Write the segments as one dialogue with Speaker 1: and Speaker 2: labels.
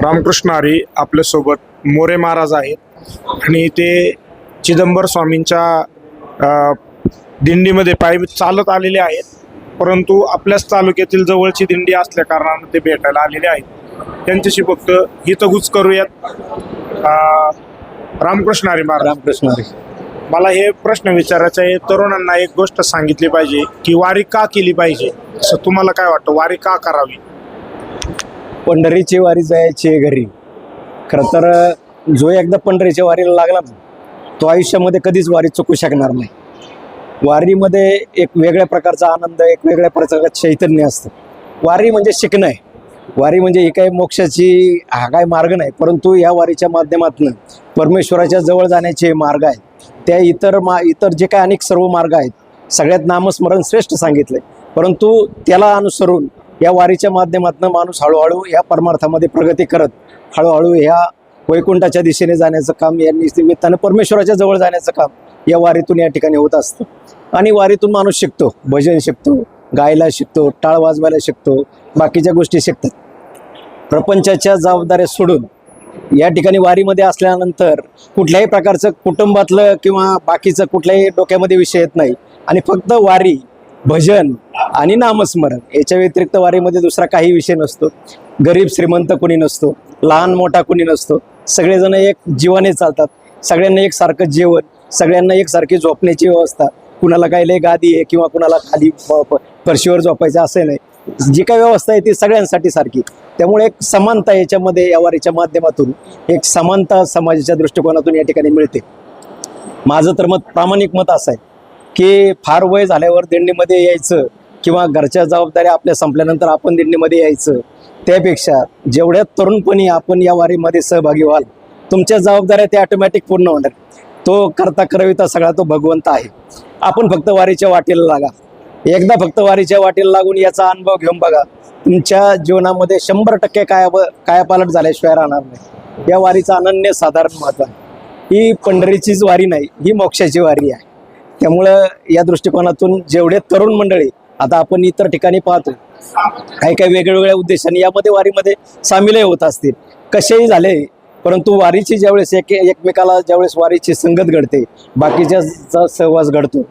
Speaker 1: रामकृष्ण हरी आपल्यासोबत मोरे महाराज आहेत आणि ते चिदंबर स्वामींच्या दिंडीमध्ये पायी चालत आलेले आहेत, परंतु आपल्याच तालुक्यातील जवळची दिंडी असल्या कारणाने ते भेटायला आलेले आहेत. त्यांच्याशी फक्त हितगुज करूयात. रामकृष्ण हरी महाराज.
Speaker 2: रामकृष्ण हरी.
Speaker 1: मला हे प्रश्न विचारायचा आहे, तरुणांना एक गोष्ट सांगितली पाहिजे की वारी का केली पाहिजे, असं तुम्हाला काय वाटतं? वारी का करावी?
Speaker 2: पंढरीची वारी जायची घरी. खरं तर जो एकदा पंढरीच्या वारीला लागला ना, तो आयुष्यामध्ये कधीच वारी चुकू शकणार नाही. वारीमध्ये एक वेगळ्या प्रकारचा आनंद, एक वेगळ्या प्रकारचं चैतन्य असतं. वारी म्हणजे शिकणं आहे. वारी म्हणजे ही काही मोक्षाची हा काय मार्ग नाही, परंतु या वारीच्या माध्यमातून परमेश्वराच्या जवळ जाण्याचे मार्ग आहेत. त्या इतर जे काही अनेक सर्व मार्ग आहेत, सगळ्यात नामस्मरण श्रेष्ठ सांगितले, परंतु त्याला अनुसरून या वारीच्या माध्यमातून माणूस हळूहळू या परमार्थामध्ये प्रगती करत हळूहळू ह्या वैकुंठाच्या दिशेने जाण्याचं काम, या निमित्तानं परमेश्वराच्या जवळ जाण्याचं काम या वारीतून या ठिकाणी होत असतं. आणि वारीतून माणूस शिकतो, भजन शिकतो, गायला शिकतो, टाळ वाजवायला शिकतो, बाकीच्या गोष्टी शिकतात. प्रपंचाच्या जबाबदाऱ्या सोडून या ठिकाणी वारीमध्ये असल्यानंतर कुठल्याही प्रकारचं कुटुंबातलं किंवा बाकीचं कुठल्याही डोक्यामध्ये विषय येत नाही आणि फक्त वारी, भजन आणि नामस्मरण याच्या व्यतिरिक्त वारीमध्ये दुसरा काही विषय नसतो. गरीब श्रीमंत कोणी नसतो, लहान मोठा कोणी नसतो. सगळेजण एक जीवाने चालतात. सगळ्यांना एकसारखं जेवण, सगळ्यांना एकसारखी झोपण्याची व्यवस्था. कुणाला काही लय गादी आहे किंवा कुणाला खाली फरशीवर झोपायचं असं नाही. जी काही व्यवस्था आहे ती सगळ्यांसाठी सारखी. त्यामुळे एक समानता याच्यामध्ये या वारीच्या माध्यमातून एक समानता समाजाच्या दृष्टिकोनातून या ठिकाणी मिळते. माझं तर प्रामाणिक मत असं आहे की फार वय झाल्यावर दिंडीमध्ये यायचं किंवा घरच्या जबाबदाऱ्या आपल्या संपल्यानंतर आपण दिंडीमध्ये यायचं, त्यापेक्षा जेवढ्या तरुणपणी आपण या वारीमध्ये सहभागी व्हाल, तुमच्या जबाबदाऱ्या त्या ऑटोमॅटिक पूर्ण होणार. तो करता करविता सगळा तो भगवंत आहे. आपण फक्त वारीच्या वाटेला लागा. एकदा फक्त वारीच्या वाटेला लागून याचा अनुभव घेऊन बघा, तुमच्या जीवनामध्ये 100% कायापालट झाल्याशिवाय राहणार नाही. या वारीचा अनन्य साधारण महत्त्व आहे. ही पंढरीचीच वारी नाही, ही मोक्षाची वारी आहे. त्यामुळं या दृष्टिकोनातून जेवढे तरुण मंडळी आता आपण इतर ठिकाणी पाहतो, काही काही वेगवेगळ्या उद्देशाने यामध्ये वारीमध्ये सामीलही होत असतील, कसेही झाले, परंतु वारीची ज्यावेळेस एकमेकाला ज्यावेळेस वारीची संगत घडते, बाकीच्या सहवास घडतो,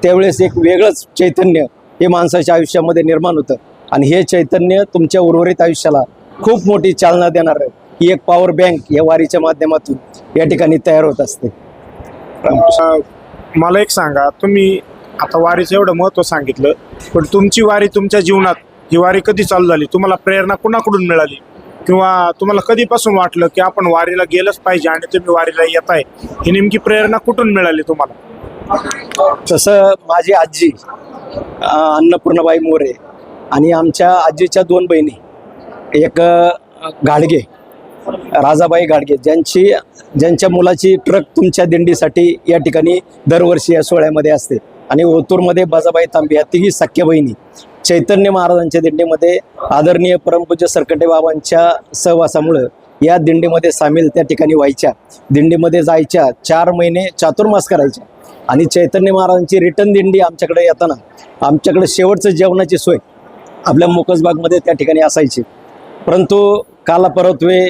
Speaker 2: त्यावेळेस एक वेगळंच चैतन्य हे माणसाच्या आयुष्यामध्ये निर्माण होतं. आणि हे चैतन्य तुमच्या उर्वरित आयुष्याला खूप मोठी चालना देणार ही एक पॉवर बँक या वारीच्या माध्यमातून या ठिकाणी तयार होत असते.
Speaker 1: मला एक सांगा, तुम्ही आता वारीचं एवढं महत्त्व सांगितलं, पण तुमची वारी, तुमच्या जीवनात ही वारी कधी चालू झाली? तुम्हाला प्रेरणा कुणाकडून मिळाली किंवा तुम्हाला कधीपासून वाटलं की आपण वारीला गेलंच पाहिजे आणि तुम्ही वारीला येत आहे? ही नेमकी प्रेरणा कुठून मिळाली तुम्हाला?
Speaker 2: तसं माझी आजी अन्नपूर्णाबाई मोरे आणि आमच्या आजीच्या 2 बहिणी, एक गाडगे, राजाबाई गाडगे, ज्यांच्या मुलाची ट्रक तुमच्या दिंडीसाठी या ठिकाणी दरवर्षी या सोहळ्यामध्ये असते. आणि ओतूरमध्ये बाजाबाई तांबे, या तिघी सख्या बहिणी चैतन्य महाराजांच्या दिंडीमध्ये आदरणीय परमपूज्य सरकटे बाबांच्या सहवासामुळं या दिंडीमध्ये सामील त्या ठिकाणी व्हायच्या. दिंडीमध्ये जायच्या, 4 महिने चातुर्मास करायच्या. आणि चैतन्य महाराजांची रिटर्न दिंडी आमच्याकडे येताना आमच्याकडे शेवटचं जेवणाची सोय आपल्या मोकसबागमध्ये त्या ठिकाणी असायची. परंतु कालापरत्वे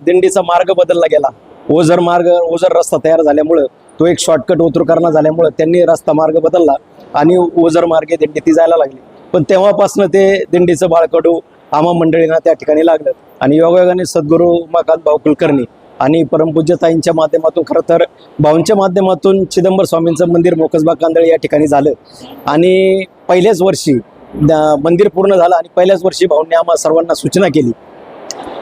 Speaker 2: दिंडीचा मार्ग बदलला गेला. ओझर रस्ता तयार झाल्यामुळं, तो एक शॉर्टकट ओतूरकरणा झाल्यामुळं त्यांनी रस्ता मार्ग बदलला आणि ओझर मार्गे दिंडी ती जायला लागली. पण तेव्हापासून ते दिंडीचं बाळकडू आम्हा मंडळींना त्या ठिकाणी लागलं. आणि योगायोगाने सद्गुरू उमाकांत भाऊ कुलकर्णी आणि परमपूज्यताईंच्या माध्यमातून, खरं तर भाऊंच्या माध्यमातून चिदंबर स्वामींचं मंदिर मोकसबाग कांदळी या ठिकाणी झालं. आणि पहिल्याच वर्षी मंदिर पूर्ण झालं आणि पहिल्याच वर्षी भाऊंनी आम्हा सर्वांना सूचना केली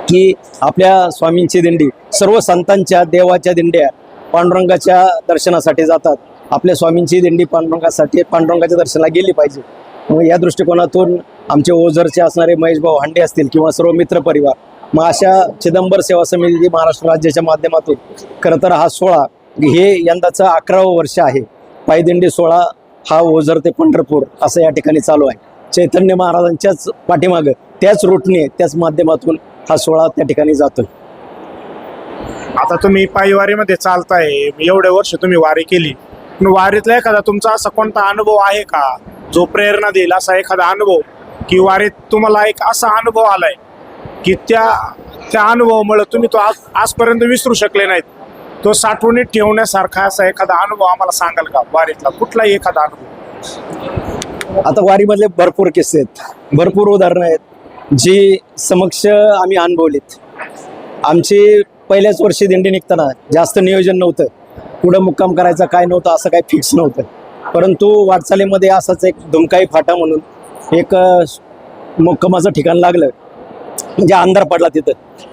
Speaker 2: की आपल्या स्वामींची दिंडी, सर्व संतांच्या देवाच्या दिंड्या पांडुरंगाच्या दर्शनासाठी जातात, आपल्या स्वामींची दिंडी पांडुरंगाच्या दर्शनाला गेली पाहिजे. मग या दृष्टिकोनातून आमचे ओझरचे असणारे महेश भाऊ हांडे असतील किंवा सर्व मित्रपरिवार, मग अशा चिदंबर सेवा समिती महाराष्ट्र राज्याच्या माध्यमातून खरं तर हा सोहळा हे यंदाचं 11वं वर्ष आहे. पायदिंडी सोहळा हा ओझर ते पंढरपूर असं या ठिकाणी चालू आहे. चैतन्य महाराजांच्याच पाठीमागं, त्याच रूटने, त्याच माध्यमातून हा सोहळा त्या ठिकाणी जातोय.
Speaker 1: आता तुम्ही पायी वारीमध्ये चालताय, एवढे वर्ष तुम्ही वारी केली, पण वारीतला एखादा तुमचा असा कोणता अनुभव आहे का जो प्रेरणा देईल, असा एखादा अनुभव की वारीत तुम्हाला एक असा अनुभव आलाय की त्या अनुभवामुळे तुम्ही तो आजपर्यंत विसरू शकले नाहीत, तो साठवणीत ठेवण्यासारखा असा एखादा अनुभव आम्हाला सांगाल का वारीतला, कुठलाही एखादा अनुभव?
Speaker 2: आता वारीमधले भरपूर किस्से आहेत, भरपूर उदाहरणं आहेत जी समक्ष आम्ही अनुभवलीत. आमची पहिल्याच वर्षी दिंडी निघताना जास्त नियोजन नव्हतं, पुढं मुक्काम करायचं काय नव्हतं, असं काही फिक्स नव्हतं. परंतु वाटचालीमध्ये असाच एक धुमकाई फाटा म्हणून एक मुक्कामाचं ठिकाण लागलं. म्हणजे अंधार पडला, तिथं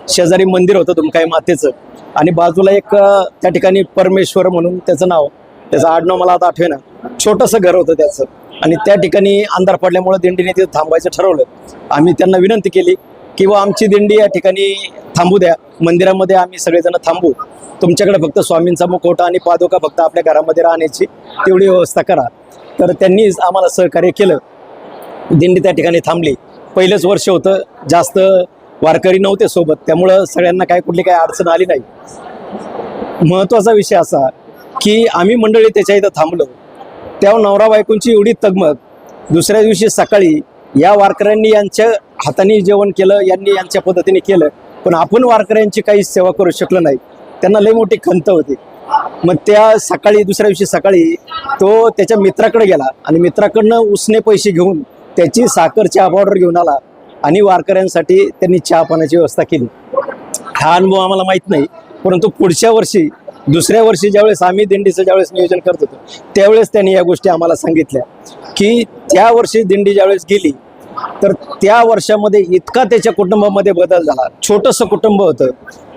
Speaker 2: शेजारी मंदिर होतं धुमकाई मातेचं आणि बाजूला एक त्या ठिकाणी परमेश्वर म्हणून त्याचं नाव, त्याचं आडनाव मला आता आठवेना, छोटंसं घर होतं त्याचं. आणि त्या ठिकाणी अंधार पडल्यामुळं दिंडीने तिथं थांबायचं ठरवलं. आम्ही त्यांना विनंती केली की व आमची दिंडी या ठिकाणी थांबू द्या, मंदिरामध्ये आम्ही सगळेजण थांबू, तुमच्याकडे फक्त स्वामींचा मुखवटा आणि पादुका फक्त आपल्या घरामध्ये राहण्याची तेवढी व्यवस्था करा. तर त्यांनी आम्हाला सहकार्य केलं, दिंडी त्या ठिकाणी थांबली. पहिलंच वर्ष होतं, जास्त वारकरी नव्हते सोबत, त्यामुळं सगळ्यांना काय कुठली काय अडचण आली नाही. महत्त्वाचा विषय असा की आम्ही मंडळी त्याच्या इथं थांबलो, तेव्हा नवरा बायकोंची एवढी तगमग. दुसऱ्या दिवशी सकाळी या वारकऱ्यांनी यांच्या हाताने जेवण केलं, यांनी यांच्या पद्धतीने केलं, पण आपण वारकऱ्यांची काही सेवा करू शकलो नाही. त्यांना लई मोठी खंत होती. मग त्या सकाळी दुसऱ्या दिवशी सकाळी तो त्याच्या मित्राकडे गेला आणि मित्राकडनं उसने पैसे घेऊन त्याची साखर चहा पावडर घेऊन आला आणि वारकऱ्यांसाठी त्यांनी चहा पाण्याची व्यवस्था केली. हा अनुभव आम्हाला माहीत नाही, परंतु पुढच्या वर्षी दुसऱ्या वर्षी ज्यावेळेस आम्ही दिंडीचं ज्यावेळेस नियोजन करत होतो त्यावेळेस त्यांनी या गोष्टी आम्हाला सांगितल्या की त्या वर्षी दिंडी ज्यावेळेस गेली तर त्या वर्षामध्ये इतका त्याच्या कुटुंबामध्ये बदल झाला. छोटंसं कुटुंब होतं,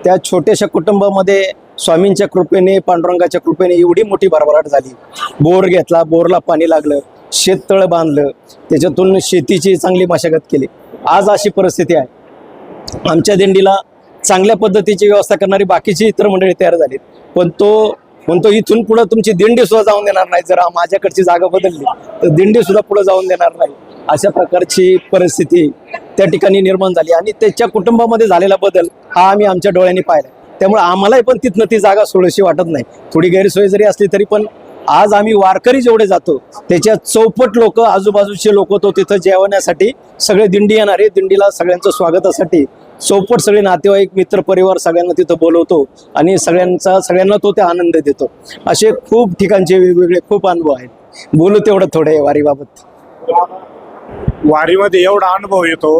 Speaker 2: त्या छोट्याशा कुटुंबामध्ये स्वामींच्या कृपेने, पांडुरंगाच्या कृपेने एवढी मोठी भरभराट झाली. बोर घेतला, बोरला पाणी लागलं, शेततळं बांधलं, त्याच्यातून शेतीची चांगली मशागत केली. आज अशी परिस्थिती आहे. आमच्या दिंडीला चांगल्या पद्धतीची व्यवस्था करणारी बाकीची इतर मंडळी तयार झालीत, पण तो म्हणतो इथून पुढं तुमची दिंडी सुद्धा जाऊन देणार नाही, जर माझ्याकडची जागा बदलली तर दिंडी सुद्धा पुढे जाऊन देणार नाही. अशा प्रकारची परिस्थिती त्या ठिकाणी निर्माण झाली आणि त्याच्या कुटुंबामध्ये झालेला बदल हा आम्ही आमच्या डोळ्यांनी पाहिला. त्यामुळे आम्हालाही पण तिथनं ती जागा सोडीशी वाटत नाही. थोडी गैरसोय जरी असली तरी पण आज आम्ही वारकरी जेवढे जातो त्याच्या चौपट लोक, आजूबाजूचे लोक तो तिथं जेवण्यासाठी सगळे दिंडी येणारे, दिंडीला सगळ्यांचं स्वागतासाठी चौपट सगळे नातेवाईक, मित्र, परिवार सगळ्यांना तिथं बोलवतो आणि सगळ्यांना तो ते आनंद देतो. असे खूप ठिकाणचे वेगवेगळे खूप अनुभव आहेत. बोलू तेवढं थोडं आहे वारीबाबत.
Speaker 1: वारीमध्ये एवढा अनुभव येतो,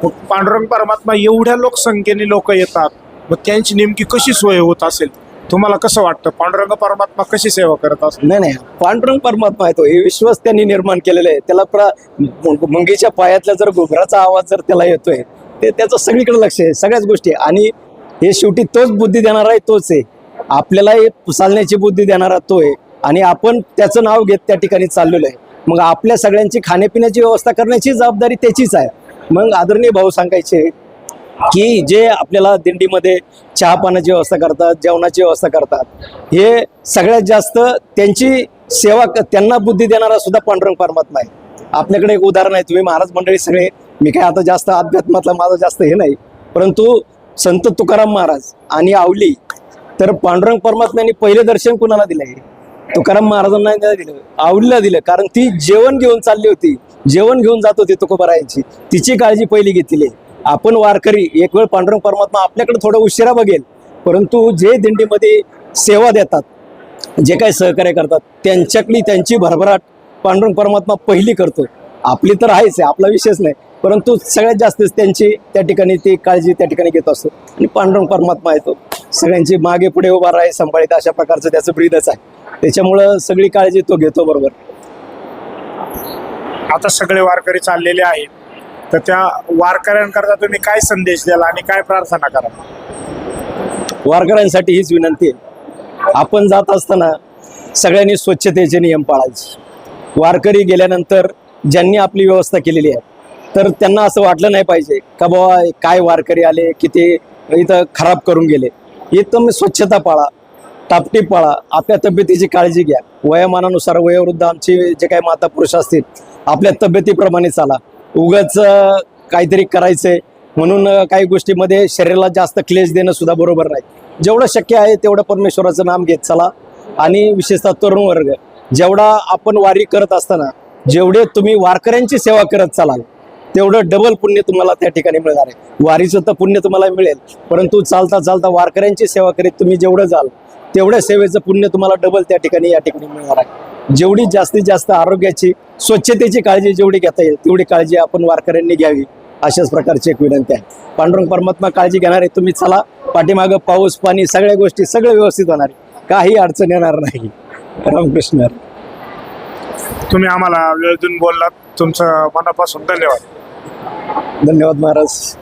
Speaker 1: मग पांडुरंग परमात्मा एवढ्या लोकसंख्येने लोक येतात, मग त्यांची नेमकी कशी सोय होत असेल? तुम्हाला कसं वाटतं पांडुरंग परमात्मा कशी सेवा करत असेल?
Speaker 2: नाही, पांडुरंग परमात्मा आहे तो, हे विश्वच त्यांनी निर्माण केलेलं आहे. त्याला मुंगीच्या पायातल्या जर घुगराचा आवाज जर त्याला येतोय ते त्याचं सगळीकडे लक्ष आहे, सगळ्याच गोष्टी. आणि हे शेवटी तोच बुद्धी देणारा आहे, तोच आहे. आपल्याला चालण्याची बुद्धी देणारा तो आहे आणि आपण त्याचं नाव घेत त्या ठिकाणी चाललेलो आहे. मग आपल्या सगळ्यांची खाण्यापिण्याची व्यवस्था करण्याची जबाबदारी त्याचीच आहे. मग आदरणीय भाऊ सांगायचे की जे आपल्याला दिंडीमध्ये चहा पाण्याची व्यवस्था करतात, जेवणाची व्यवस्था करतात, हे सगळ्यात जास्त त्यांची सेवा त्यांना बुद्धी देणारा सुद्धा पांडुरंग परमात्मा आहे. आपल्याकडे एक उदाहरण आहे, तुम्ही महाराज मंडळी सगळे, मी काय आता जास्त अध्यात्मातला माझं जास्त हे नाही, परंतु संत तुकाराम महाराज आणि आवली, तर पांडुरंग परमात्म्यांनी पहिले दर्शन कुणाला दिलंय? तुकाराम महाराजांना नाही दिलं, आवलीला दिलं. कारण ती जेवण घेऊन चालली होती, जेवण घेऊन जात होती तुकोबारायांची, तिची काळजी पहिली घेतली. आपण वारकरी एक वेळ पांडुरंग परमात्मा आपल्याकडे थोडं उशिरा बघेल, परंतु जे दिंडीमध्ये सेवा देतात, जे काही सहकार्य करतात, त्यांच्याकडली त्यांची भरभराट पांडुरंग परमात्मा पहिली करतो. आपली तर आहेच आहे, आपला विषयच नाही, परंतु सगळ्यात जास्त त्यांची त्या ठिकाणी ती काळजी त्या ठिकाणी घेत असतो. आणि पांडुरंग परमात्मा आहे तो सगळ्यांची मागे पुढे उभा राहे सांभाळीत, अशा प्रकारचं त्याचं ब्रीदच आहे. त्याच्यामुळं सगळी काळजी तो घेतो बरोबर.
Speaker 1: आता सगळे वारकरी चाललेले आहेत, तर त्या वारकऱ्यांकरता तुम्ही काय संदेश द्याल आणि काय प्रार्थना करा?
Speaker 2: वारकऱ्यांसाठी हीच विनंती आहे, आपण जात असताना सगळ्यांनी स्वच्छतेचे नियम पाळायचे. वारकरी गेल्यानंतर ज्यांनी आपली व्यवस्था केलेली आहे तर त्यांना असं वाटलं नाही पाहिजे का बाबा काय वारकरी आले की ते इथं खराब करून गेले. एकदम स्वच्छता पाळा, टापटीप पाळा, आपल्या तब्येतीची काळजी घ्या. वयोमानानुसार वयोवृद्ध आमचे जे काही माता पुरुष असतील आपल्या तब्येतीप्रमाणे चाला. उगाच काहीतरी करायचंय म्हणून काही गोष्टीमध्ये शरीराला जास्त क्लेश देणं सुद्धा बरोबर नाही. जेवढं शक्य आहे तेवढं परमेश्वराचं नाम घेत चला. आणि विशेषतः तरुण वर्ग, जेवढा आपण वारी करत असताना जेवढे तुम्ही वारकऱ्यांची सेवा करत चालाल तेवढं डबल पुण्य तुम्हाला त्या ठिकाणी मिळणार आहे. वारीचं तर पुण्य तुम्हाला मिळेल, परंतु चालता चालता वारकऱ्यांची सेवा करीत तुम्ही जेवढं जाल तेवढ्या सेवेचं पुण्य तुम्हाला डबल त्या ठिकाणी या ठिकाणी मिळणार आहे. जेवढी जास्तीत जास्त आरोग्याची स्वच्छतेची काळजी जेवढी घेता येईल तेवढी काळजी आपण वारकऱ्यांनी घ्यावी, अशाच प्रकारची एक विनंती आहे. पांडुरंग परमात्मा काळजी घेणार आहे. तुम्ही चला, पाठीमागं पाऊस पाणी सगळ्या गोष्टी सगळं व्यवस्थित होणार आहे, काही अडचण येणार नाही. रामकृष्ण.
Speaker 1: तुम्ही आम्हाला वेळ देऊन बोललात, तुमचं मनापासून धन्यवाद.
Speaker 2: धन्यवाद महाराज.